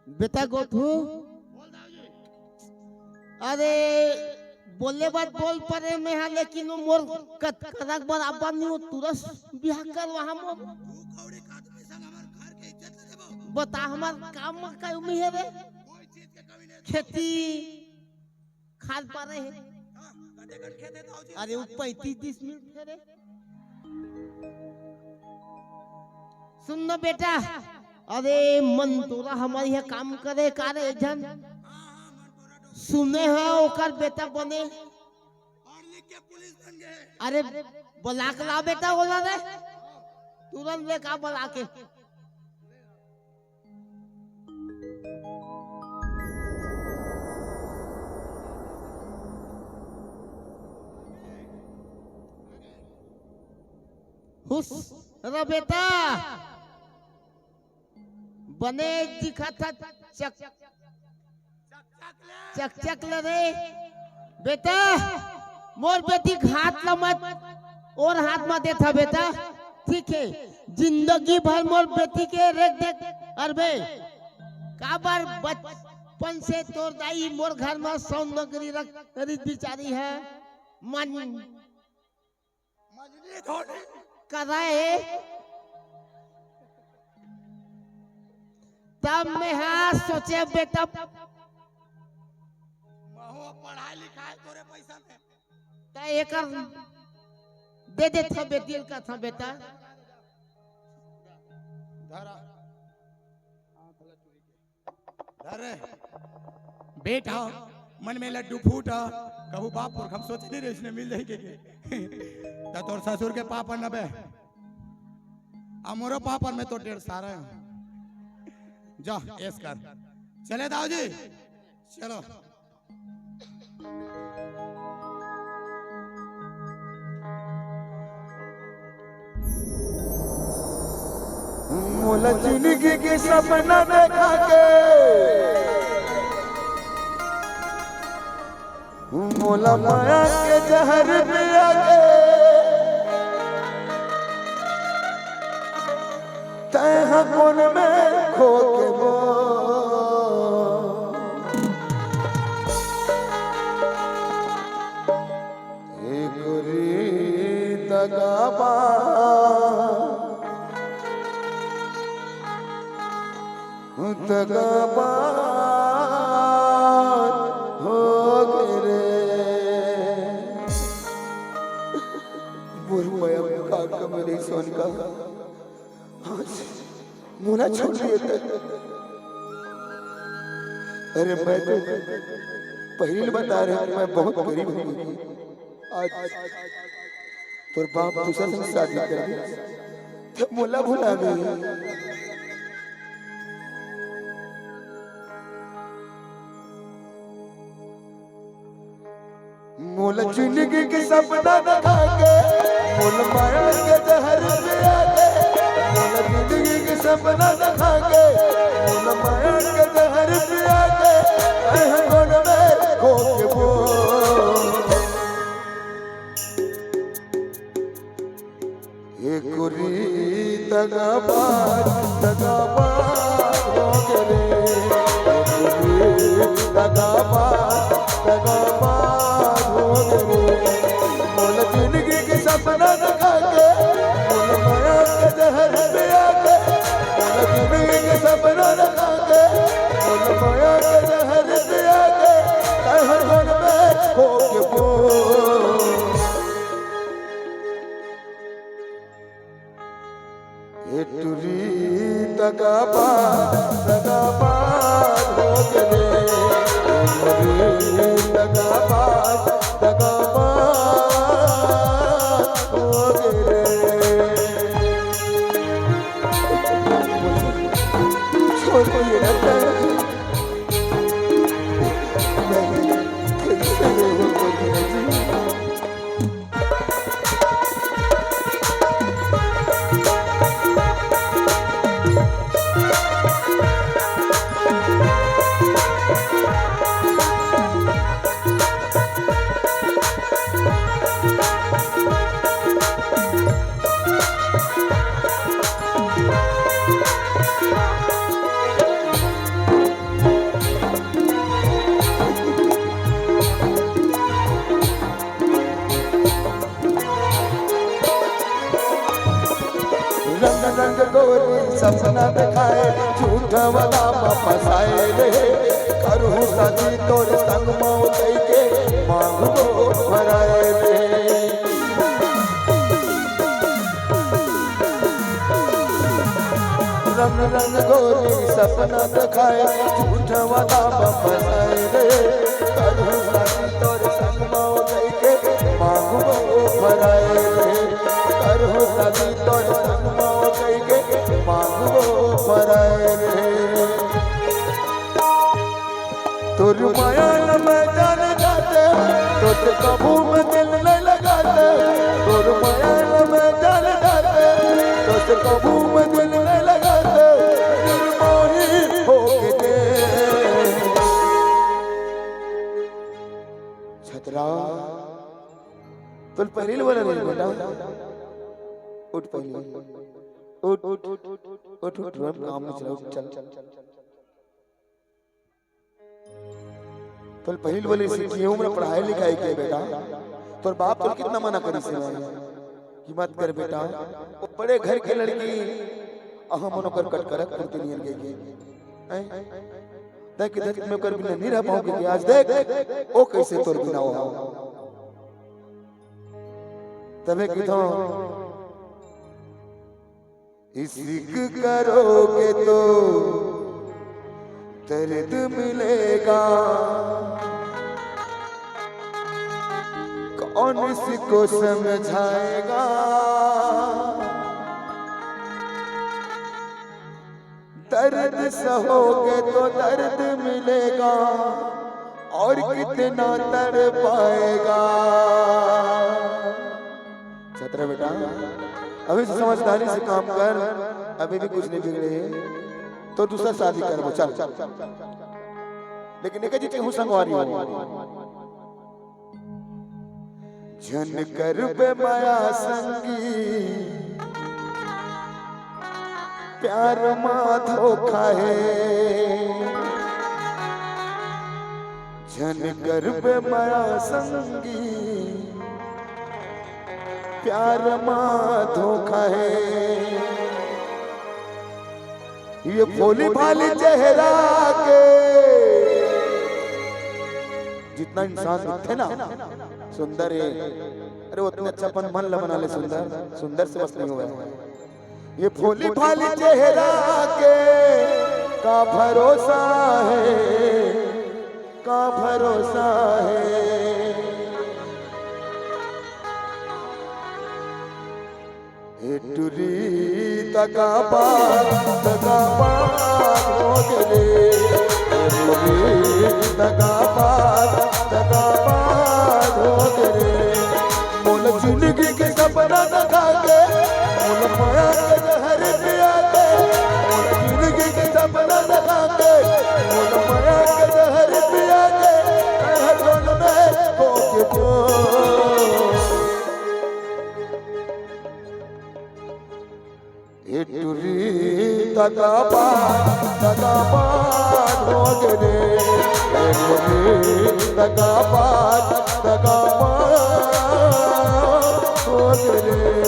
बेटा गोथू अरे बोले बात बोल परे में है लेकिन वो मोर कदक बराबर नहीं हो तुरंत बियाह कर वहां मोर बता हमार काम का उम्मीद है रे खेती खाद पा रहे हैं अरे वो 35-30 मिनट है रे सुन ना बेटा अरे मन तोरा हमारे यहाँ काम करे कारे जन सुने हैं ओकर बेटा बने अरे बुला के ला बेटा बोला रे तुरंत लेका बुला के हुस रे बेटा बने दिखा था चक चक चक ले रे बेटा मोर बेटी हाथ ला मत और हाथ में देता बेटा ठीक है जिंदगी भर मोर बेटी के रेख देख अरबे काबर बचपन से तोर दाई मोर घर में सौंदर्य रख करी बिचारी है मन कराए तब मैं हाँ सोचे बेटा पढ़ाई लिखाई तोरे पैसा में ता एकर दे दे था बेटी का था बेटा धरा धरे बेटा मन में लड्डू फूटा कहू बाप और हम सोचे नहीं रहे इसने मिल जाए के ता तोर ससुर के पापा न बे अमरो पापा में तो 1.5 सारा है जा ऐस कर चले दाऊ जी चलो मोला जिंदगी के सपना देखा के मोला माया के जहर पिया के तह कोन में खो के वो एक रीत दगाबा दगाबाज हो गए रे बुरमया काका मेरी सोन का आज मुना छोड़ दिए थे अरे मैं तो पहले बता रहे मैं बहुत गरीब हूँ आज तोर बाप दूसरा से शादी कर दिया तब मुला भुला गई मोल जिंदगी के सपना दिखा के मोल माया के जहर पिया के मोल जिंदगी के सपना दिखा के मोल माया के जहर पिया के ऐ कोन में खो के वो एक रीत दगाबाज हो गए एक रीत दगाबाज हो गए मोल जिंदगी के सपना दिखा के मोल माया के जहर पिया के मोल जिंदगी के सपना दिखा के मोल माया के जहर पिया के हर मन में खो के वो ये टूरी दगाबाज हो गए दगाबाज हो गए छोड़ को ये रहता है कैसे हो सपना दिखाए झूठा वादा फसाए रे करू शादी तोर संग माओ कई के मांगो भराए रे रंग रंग गोरी सपना दिखाए झूठा वादा फसाए रे करू शादी तोर संग माओ कई के मांगो भराए रे करू शादी तोर संग माओ कई के मांगो भराए रे तोर माया न मैं जान जाते तोर कबू में दिल नहीं लगाते तोर माया न मैं जान जाते तोर कबू में दिल नहीं लगाते निर्मोही हो के छतरा तुल पहली वाला नहीं बेटा उठ पहली उठ उठ उठ उठ काम में चलो चल तो पहली वाली सीखी हूँ मैं पढ़ाई लिखाई के बेटा तो बाप तो कितना मना करी से कि मत कर बेटा वो बड़े घर की लड़की अहम मनोकर कट करक करते नहीं लगे देख देख मैं कर बिना नहीं रह पाऊंगी कि आज देख ओ कैसे तोर बिना हो तबे कि तो इश्क करोगे तो दर्द मिलेगा कौन इसको समझाएगा दर्द सहोगे तो दर्द मिलेगा और कितना तड़ पाएगा छत्र बेटा अभी से समझदारी से काम कर अभी भी कुछ नहीं बिगड़े तो दूसरा शादी कर वो चल लेकिन एक जी हूँ संगवारी जन कर बे माया संगी प्यार मा धोखा है जन कर बे माया संगी प्यार मा धोखा है ये भोली भाली चेहरा के जितना इंसान थे ना सुंदर है अरे उतने अच्छापन मन ला बना ले सुंदर सुंदर से बस नहीं हुआ ये भोली भाली चेहरा के का भरोसा है टुरी तका बात हो गए टुरी तका बात हो गए मोल जिंदगी के सपना दिखा के मोल माया के जहर पिया के मोल जिंदगी के सपना दिखा के मोल माया के जहर पिया के हर मन में हो के टुरी तका बात हो गए टुरी तका बात हो गए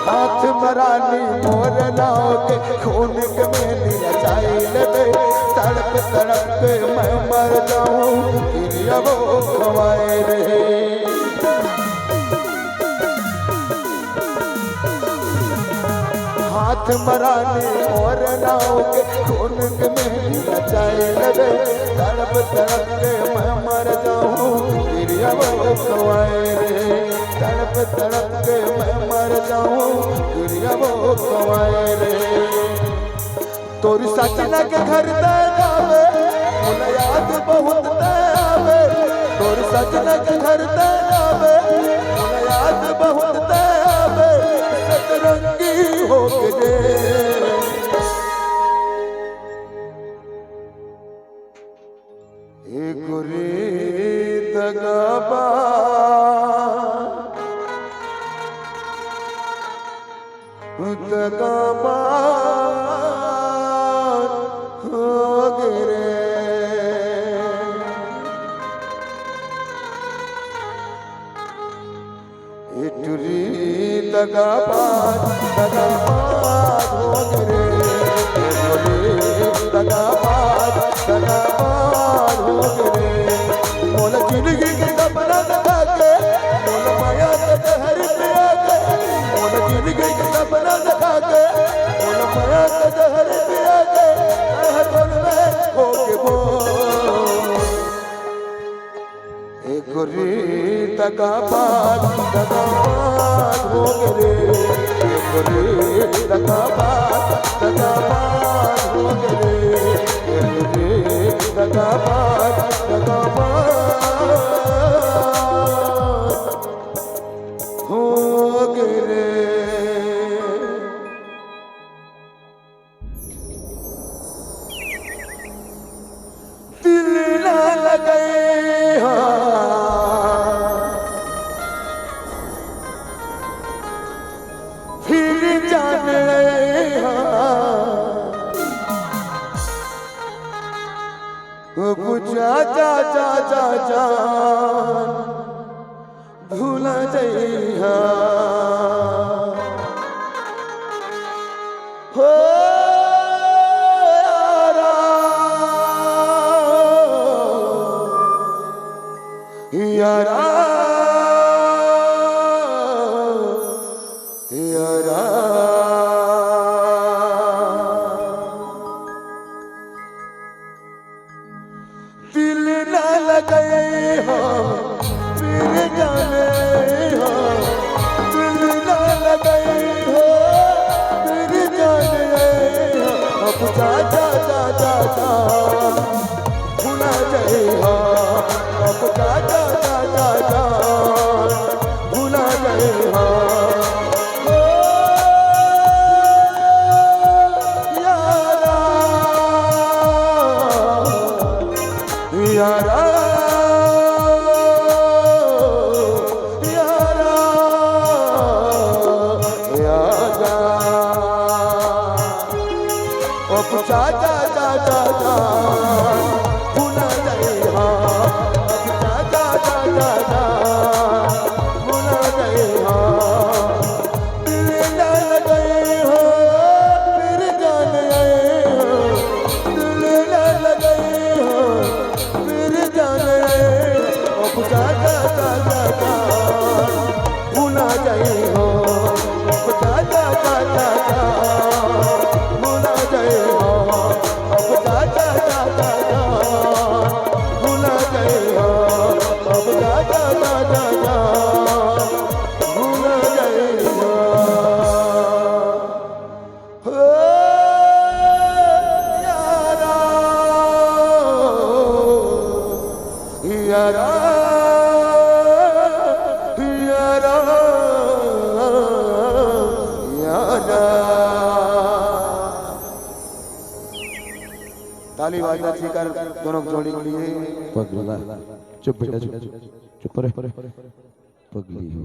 हाथ मरानी मोर लाओ के खून के मेली रचाई ले तड़प तड़प मैं मर जाऊं फिर वो खवाए रे हाथ मराने और नाव के खून के मेहंदी रचाए लगे तड़प तड़प के मैं मर जाऊं गिरिया वो खवाए रे तड़प तड़प के मैं मर जाऊं गिरिया वो खवाए रे तोरी सजना के घर दे जावे मुला याद बहुत ते आवे तोरी सजना के घर दे जावे मुला याद बहुत ते आवे सतरंगी हो के दे एक रीत गबा गबा हो गिरे इटुरी दगाबाज हो गिरे दगाबाज हो गिरे मोल जिंदगी के सपना दिखा के मोल माया के जहर पिया के मोल जिंदगी के सपना दिखा के मोल माया के जहर पिया के हर में हो के बोल एक री दगाबाज हो गिरे एक री दगाबाज हो गिरे एक री दगाबाज हो गिरे दिल ना लगे फिर जान पूछा जा जा जा जान भूला जइहा हो यारा यारा दिल न लगे हो फिर जाने हो दिल न लगे हो फिर जाने हो अब जा जा जा जा जा भूला जाए हो अब जा जा जा जा जा भूला जाए हो यारा यारा यारा ओ पूछा जा जा जा जा भूला जाए हा पूछा जा जा जा जा भूला जाए हा दिल न लगे हो फिर जान आए हो दिल न लगे हो जा जा जा जा जा भूला जाए हो जा जा जा जा जा भूला जाए हो अब जा जा जा जा जा भूला जाए हो अब जा जा जा जा जा भूला जाए हो यारा यारा ताली वाजा कर दोनों जोड़ी के लिए पगला चुप बेटा चुप चुप रहे पगली हो